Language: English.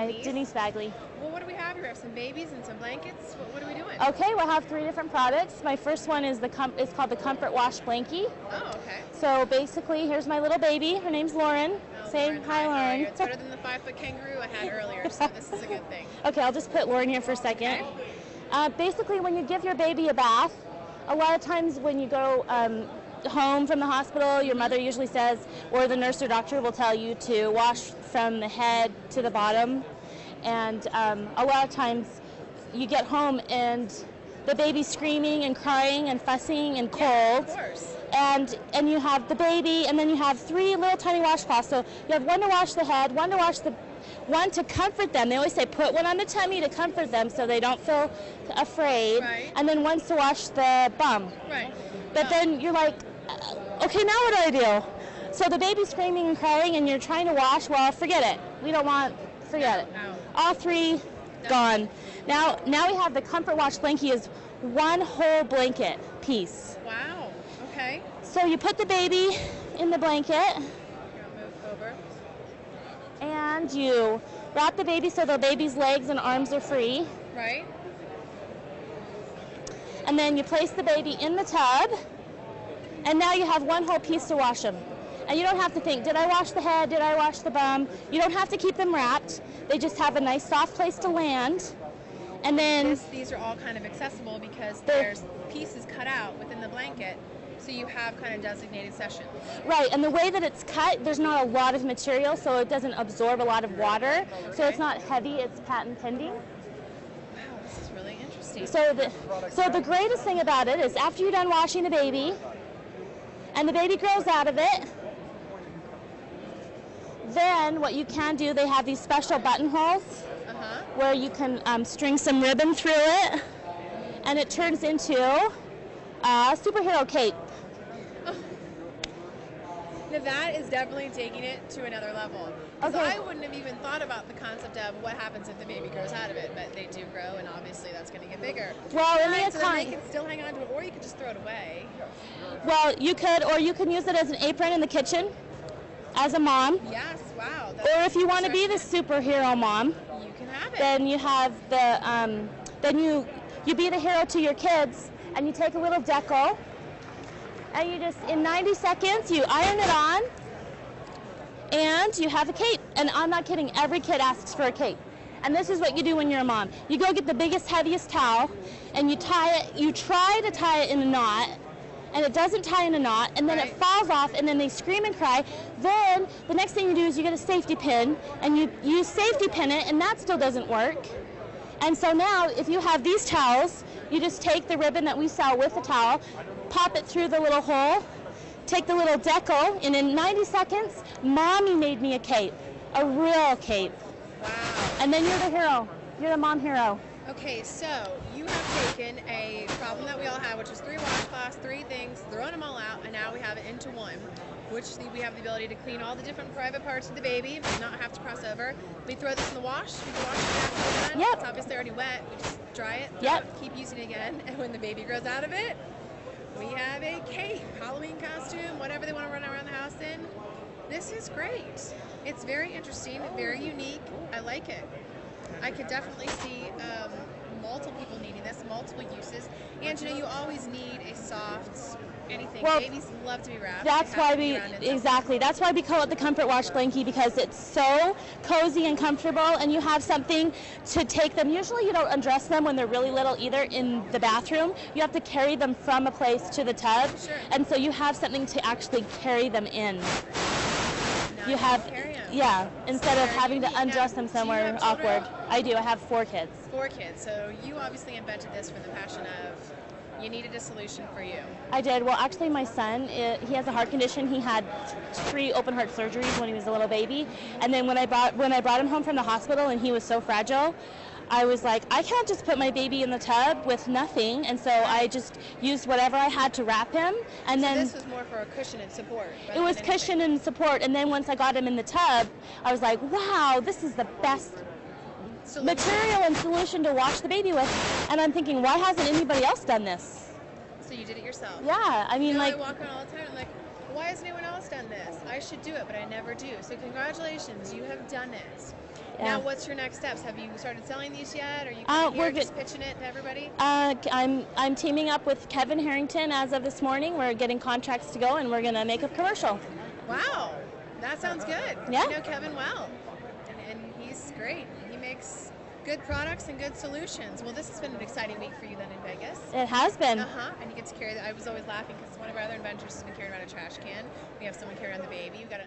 Hi, Denise Bagley. Well, what do we have here? We have some babies and some blankets. What are we doing? Okay, we'll have 3 different products. My first one is it's called the Comfortwash Blankie. Oh, okay. So basically, here's my little baby. Her name's Lauren. Oh, Say Lauren, hi, Lauren. It's better than the 5-foot kangaroo I had earlier, so this is a good thing. Okay, I'll just put Lauren here for a second. Okay. Basically, when you give your baby a bath, a lot of times when you go home from the hospital, your mother usually says, or the nurse or doctor will tell you to wash from the head to the bottom. And a lot of times you get home and the baby's screaming and crying and fussing and cold. Yeah, of course. And you have the baby, and then you have 3 little tiny washcloths. So you have one to wash the head, one to comfort them. They always say put one on the tummy to comfort them so they don't feel afraid. Right. And then one's to wash the bum. Right. But then you're like, okay, now what do I do? So the baby's screaming and crying and you're trying to wash. Well, forget it. We don't want, forget it. No. All 3 gone. Now we have the Comfortwash Blankie is one whole blanket piece. Wow. Okay. So you put the baby in the blanket. Move over. And you wrap the baby so the baby's legs and arms are free. Right. And then you place the baby in the tub. And now you have one whole piece to wash them. And you don't have to think, did I wash the head? Did I wash the bum? You don't have to keep them wrapped. They just have a nice soft place to land. And then These are all kind of accessible because there's pieces cut out within the blanket, so you have kind of designated sessions. Right, and the way that it's cut, there's not a lot of material, so it doesn't absorb a lot of water. Okay. So it's not heavy, it's patent pending. Wow, this is really interesting. So the greatest thing about it is after you're done washing the baby, and the baby grows out of it, then what you can do, they have these special buttonholes where you can string some ribbon through it, and it turns into a superhero cape. Now that is definitely taking it to another level. Because Okay. I wouldn't have even thought about the concept of what happens if the baby grows out of it, but they do grow, and obviously that's going to get bigger. Well, in the Right, so then they econ- can still hang on to it, or you could just throw it away. Well, you could, or you can use it as an apron in the kitchen, as a mom. Yes, wow. Or if you want to be the superhero mom, you can have it. then you have the, then you be the hero to your kids, and you take a little decal, and you just, in 90 seconds, you iron it on, and you have a cape. And I'm not kidding, every kid asks for a cape. And this is what you do when you're a mom. You go get the biggest, heaviest towel, and you tie it, you try to tie it in a knot, and it doesn't tie in a knot, and then it falls off, and then they scream and cry. Then the next thing you do is you get a safety pin, and you safety pin it, and that still doesn't work. And so now, if you have these towels, you just take the ribbon that we sell with the towel, pop it through the little hole, take the little decal, and in 90 seconds, Mommy made me a cape, a real cape. Wow. And then you're the hero. You're the mom hero. Okay, so you have taken a problem that we all had, which was 3 washcloths, 3 things, thrown them all out, and now we have it into one, which we have the ability to clean all the different private parts of the baby and not have to cross over. We throw this in the wash. We can wash it after we're done. Yep. It's obviously already wet. We just dry it, throw Yep. it, keep using it again, and when the baby grows out of it, we have a cape, Halloween costume, whatever they want to run around the house in. This is great. It's very interesting, very unique. I like it. I could definitely see multiple people needing this, multiple uses. And you know, you always need a soft anything. Well, babies love to be wrapped. That's why that's why we call it the Comfortwash Blankie, because it's so cozy and comfortable, and you have something to take them. Usually you don't undress them when they're really little either in the bathroom. You have to carry them from a place to the tub. Sure. And so you have something to actually carry them in. Now You have, carry 'em. yeah, instead of very having to unique. undress Now, them do you somewhere have children? awkward. I do. I have 4 kids. 4 kids. So you obviously invented this for the passion of you needed a solution for you. I did. Well, actually, my son, he has a heart condition. He had 3 open heart surgeries when he was a little baby. And then when I brought him home from the hospital and he was so fragile, I was like, I can't just put my baby in the tub with nothing. And so I just used whatever I had to wrap him. And So then this was more for a cushion and support. it was cushion and support. And then once I got him in the tub, I was like, wow, this is the best material and solution to wash the baby with. And I'm thinking, why hasn't anybody else done this? So you did it yourself. Yeah, I mean, You know, like, I walk around all the time, I'm like, why has anyone else done this? I should do it, but I never do. So congratulations, you have done it. Yeah. Now, what's your next steps? Have you started selling these yet? Are you We're just pitching it to everybody? I'm teaming up with Kevin Harrington as of this morning. We're getting contracts to go, and we're gonna make a commercial. Wow, that sounds good. Yeah. I know Kevin well, and he's great. He makes good products and good solutions. Well, this has been an exciting week for you then in Vegas. It has been. And you get to carry that. I was always laughing because one of our other inventors has been carrying around a trash can. We have someone carry around the baby. We got a